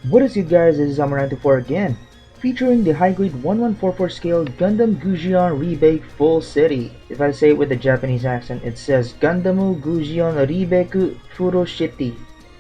What is good guys, this is Amar94 again, featuring the high grade 1144 scale Gundam Gusion Rebake Full City. If I say it with a Japanese accent, it says Gundam Gusion Rebake Furo Shitty.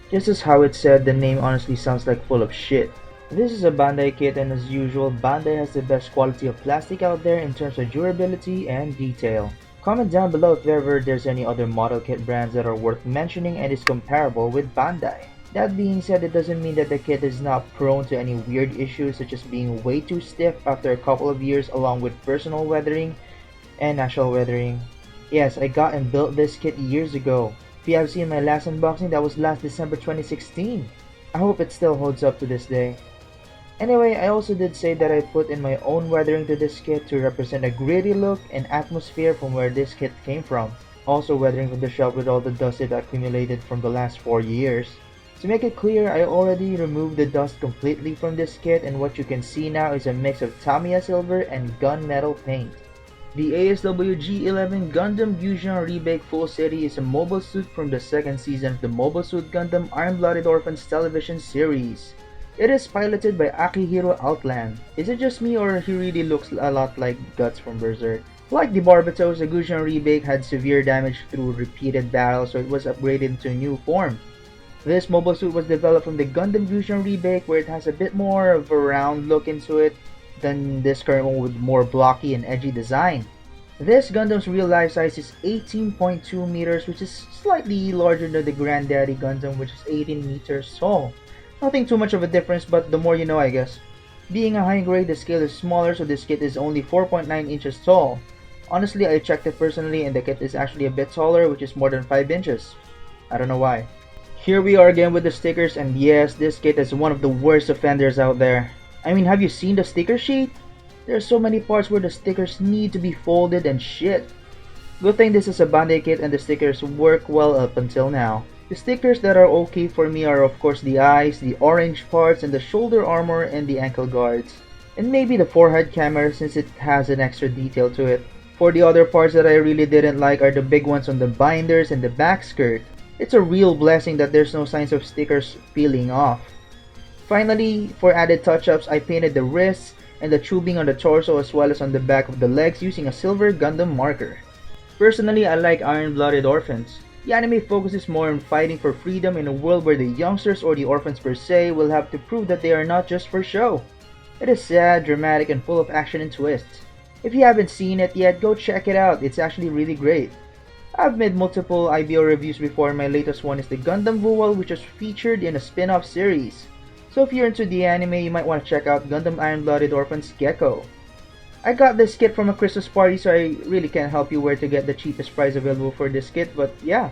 Just as how it's said, the name honestly sounds like full of shit. This is a Bandai kit, and as usual, Bandai has the best quality of plastic out there in terms of durability and detail. Comment down below if ever there's any other model kit brands that are worth mentioning and is comparable with Bandai. That being said, it doesn't mean that the kit is not prone to any weird issues such as being way too stiff after a couple of years, along with personal weathering and natural weathering. Yes, I got and built this kit years ago. If you have seen my last unboxing, that was last December 2016. I hope it still holds up to this day. Anyway, I also did say that I put in my own weathering to this kit to represent a gritty look and atmosphere from where this kit came from. Also weathering from the shelf with all the dust it accumulated from the last 4 years. To make it clear, I already removed the dust completely from this kit, and what you can see now is a mix of Tamiya silver and gunmetal paint. The ASW G11 Gundam Gusion Rebake Full City is a mobile suit from the second season of the Mobile Suit Gundam Iron-Blooded Orphans television series. It is piloted by Akihiro Altland. Is it just me, or he really looks a lot like Guts from Berserk? Like the Barbatos, the Gusion Rebake had severe damage through repeated battles, so it was upgraded into a new form. This mobile suit was developed from the Gundam Gusion Rebake, where it has a bit more of a round look into it than this current one with more blocky and edgy design. This Gundam's real life size is 18.2 meters, which is slightly larger than the Granddaddy Gundam, which is 18 meters tall. Nothing too much of a difference, but the more you know, I guess. Being a high grade, the scale is smaller, so this kit is only 4.9 inches tall. Honestly, I checked it personally, and the kit is actually a bit taller, which is more than 5 inches. I don't know why. Here we are again with the stickers, and yes, this kit is one of the worst offenders out there. I mean, have you seen the sticker sheet? There are so many parts where the stickers need to be folded and shit. Good thing this is a Bandai kit and the stickers work well up until now. The stickers that are okay for me are of course the eyes, the orange parts, and the shoulder armor and the ankle guards. And maybe the forehead camera since it has an extra detail to it. For the other parts that I really didn't like are the big ones on the binders and the back skirt. It's a real blessing that there's no signs of stickers peeling off. Finally, for added touch-ups, I painted the wrists and the tubing on the torso as well as on the back of the legs using a silver Gundam marker. Personally, I like Iron-Blooded Orphans. The anime focuses more on fighting for freedom in a world where the youngsters or the orphans per se will have to prove that they are not just for show. It is sad, dramatic, and full of action and twists. If you haven't seen it yet, go check it out, it's actually really great. I've made multiple IBO reviews before, and my latest one is the Gundam Vool, which was featured in a spin-off series. So if you're into the anime, you might want to check out Gundam Iron-Blooded Orphans Gecko. I got this kit from a Christmas party, so I really can't help you where to get the cheapest price available for this kit, but yeah.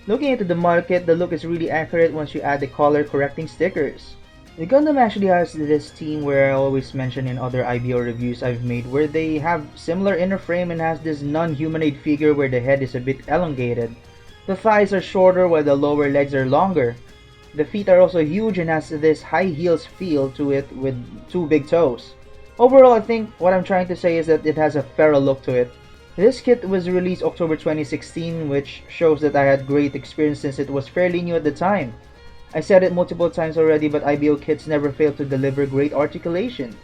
Looking into the model kit, the look is really accurate once you add the color correcting stickers. The Gundam actually has this theme where I always mention in other IBO reviews I've made, where they have similar inner frame and has this non-humanoid figure where the head is a bit elongated. The thighs are shorter while the lower legs are longer. The feet are also huge and has this high heels feel to it with 2 big toes. Overall, I think what I'm trying to say is that it has a feral look to it. This kit was released October 2016, which shows that I had great experience since it was fairly new at the time. I said it multiple times already, but IBO kits never fail to deliver great articulation.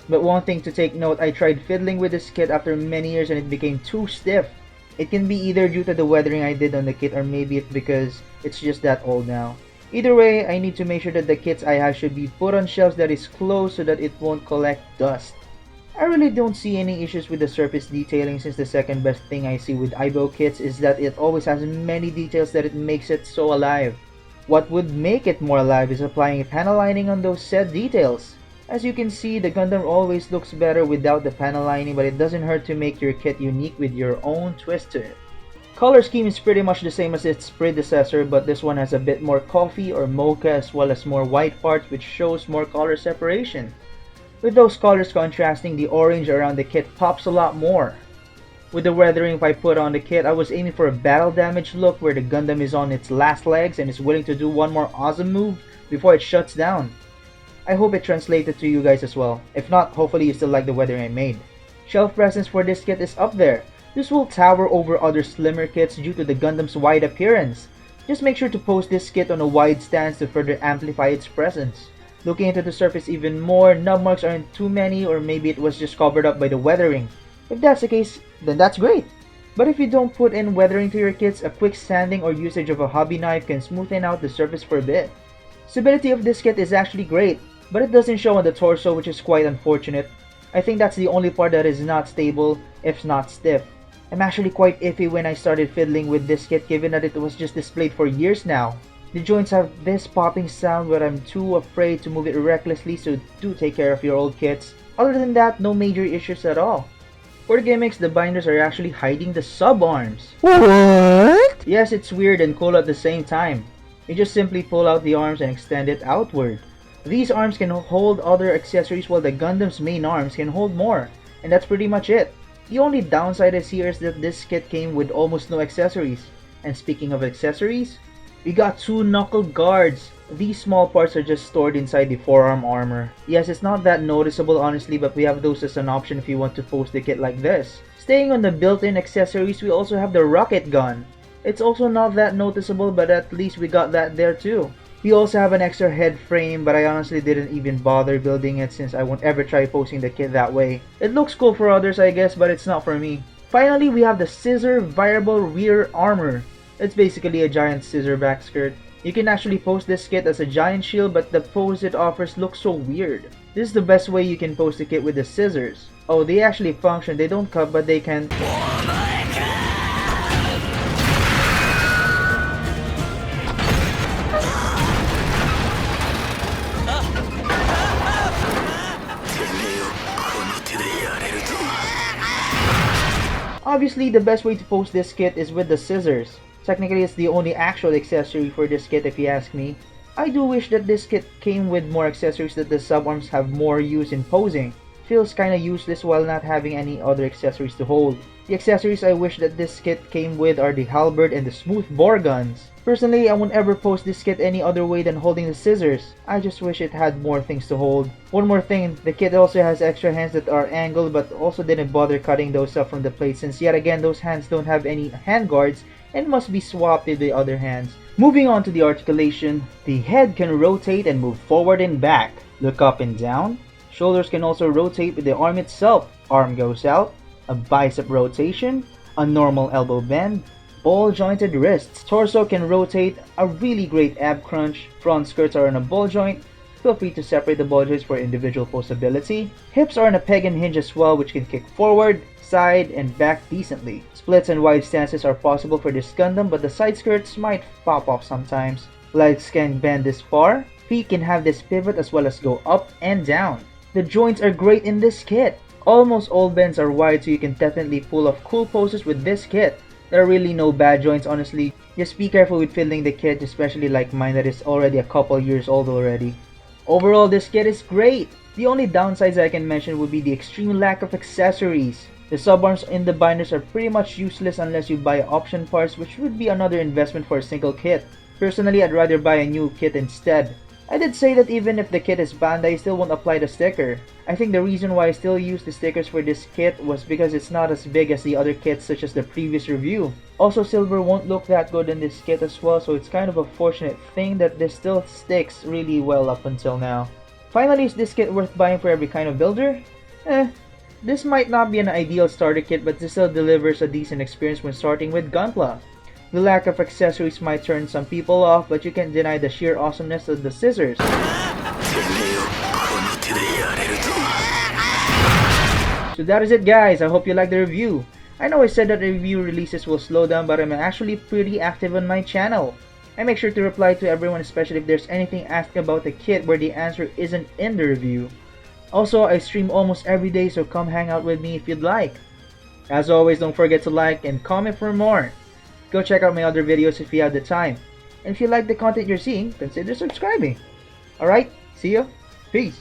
But one thing to take note, I tried fiddling with this kit after many years and it became too stiff. It can be either due to the weathering I did on the kit, or maybe it's because it's just that old now. Either way, I need to make sure that the kits I have should be put on shelves that is closed so that it won't collect dust. I really don't see any issues with the surface detailing, since the second best thing I see with IBO kits is that it always has many details that it makes it so alive. What would make it more alive is applying panel lining on those said details. As you can see, the Gundam always looks better without the panel lining, but it doesn't hurt to make your kit unique with your own twist to it. Color scheme is pretty much the same as its predecessor, but this one has a bit more coffee or mocha as well as more white parts, which shows more color separation. With those colors contrasting, the orange around the kit pops a lot more. With the weathering I put on the kit, I was aiming for a battle damage look where the Gundam is on its last legs and is willing to do one more awesome move before it shuts down. I hope it translated to you guys as well. If not, hopefully you still like the weathering I made. Shelf presence for this kit is up there. This will tower over other slimmer kits due to the Gundam's wide appearance. Just make sure to post this kit on a wide stance to further amplify its presence. Looking into the surface even more, nub marks aren't too many, or maybe it was just covered up by the weathering. If that's the case, then that's great. But if you don't put in weathering to your kits, a quick sanding or usage of a hobby knife can smoothen out the surface for a bit. Stability of this kit is actually great, but it doesn't show on the torso, which is quite unfortunate. I think that's the only part that is not stable, if not stiff. I'm actually quite iffy when I started fiddling with this kit, given that it was just displayed for years now. The joints have this popping sound, but I'm too afraid to move it recklessly, so do take care of your old kits. Other than that, no major issues at all. For the gimmicks, the binders are actually hiding the sub-arms. What? Yes, it's weird and cool at the same time. You just simply pull out the arms and extend it outward. These arms can hold other accessories while the Gundam's main arms can hold more, and that's pretty much it. The only downside is here is that this kit came with almost no accessories. And speaking of accessories, we got 2 knuckle guards. These small parts are just stored inside the forearm armor. Yes, it's not that noticeable honestly, but we have those as an option if you want to pose the kit like this. Staying on the built-in accessories, we also have the rocket gun. It's also not that noticeable, but at least we got that there too. We also have an extra head frame, but I honestly didn't even bother building it since I won't ever try posing the kit that way. It looks cool for others I guess, but it's not for me. Finally, we have the Scissor variable rear armor. It's basically a giant scissor back skirt. You can actually pose this kit as a giant shield, but the pose it offers looks so weird. This is the best way you can pose the kit with the scissors. Oh, they actually function, they don't cut, but they can... Obviously, the best way to pose this kit is with the scissors. Technically, it's the only actual accessory for this kit if you ask me. I do wish that this kit came with more accessories that the sub-arms have more use in posing. Feels kinda useless while not having any other accessories to hold. The accessories I wish that this kit came with are the halberd and the smooth bore guns. Personally, I won't ever pose this kit any other way than holding the scissors. I just wish it had more things to hold. One more thing, the kit also has extra hands that are angled, but also didn't bother cutting those up from the plate since yet again those hands don't have any hand guards and must be swapped with the other hands. Moving on to the articulation, the head can rotate and move forward and back, look up and down. Shoulders can also rotate with the arm itself. Arm goes out, a bicep rotation, a normal elbow bend, ball jointed wrists. Torso can rotate, a really great ab crunch. Front skirts are on a ball joint. Feel free to separate the ball joints for individual posability. Hips are on a peg and hinge as well, which can kick forward, side, and back decently. Splits and wide stances are possible for this Gundam, but the side skirts might pop off sometimes. Legs can bend this far. Feet can have this pivot as well as go up and down. The joints are great in this kit. Almost all bends are wide, so you can definitely pull off cool poses with this kit. There are really no bad joints honestly. Just be careful with fiddling the kit, especially like mine that is already a couple years old already. Overall, this kit is great. The only downsides I can mention would be the extreme lack of accessories. The sub-arms in the binders are pretty much useless unless you buy option parts, which would be another investment for a single kit. Personally, I'd rather buy a new kit instead. I did say that even if the kit is Bandai, I still won't apply the sticker. I think the reason why I still use the stickers for this kit was because it's not as big as the other kits such as the previous review. Also, silver won't look that good in this kit as well, so it's kind of a fortunate thing that this still sticks really well up until now. Finally, is this kit worth buying for every kind of builder? This might not be an ideal starter kit, but this still delivers a decent experience when starting with gunpla. The lack of accessories might turn some people off, but you can't deny the sheer awesomeness of the scissors. So that is it guys, I hope you liked the review. I know I said that review releases will slow down, but I'm actually pretty active on my channel. I make sure to reply to everyone, especially if there's anything asked about the kit where the answer isn't in the review. Also, I stream almost every day, so come hang out with me if you'd like. As always, don't forget to like and comment for more. Go check out my other videos if you have the time. And if you like the content you're seeing, consider subscribing. Alright, see ya. Peace.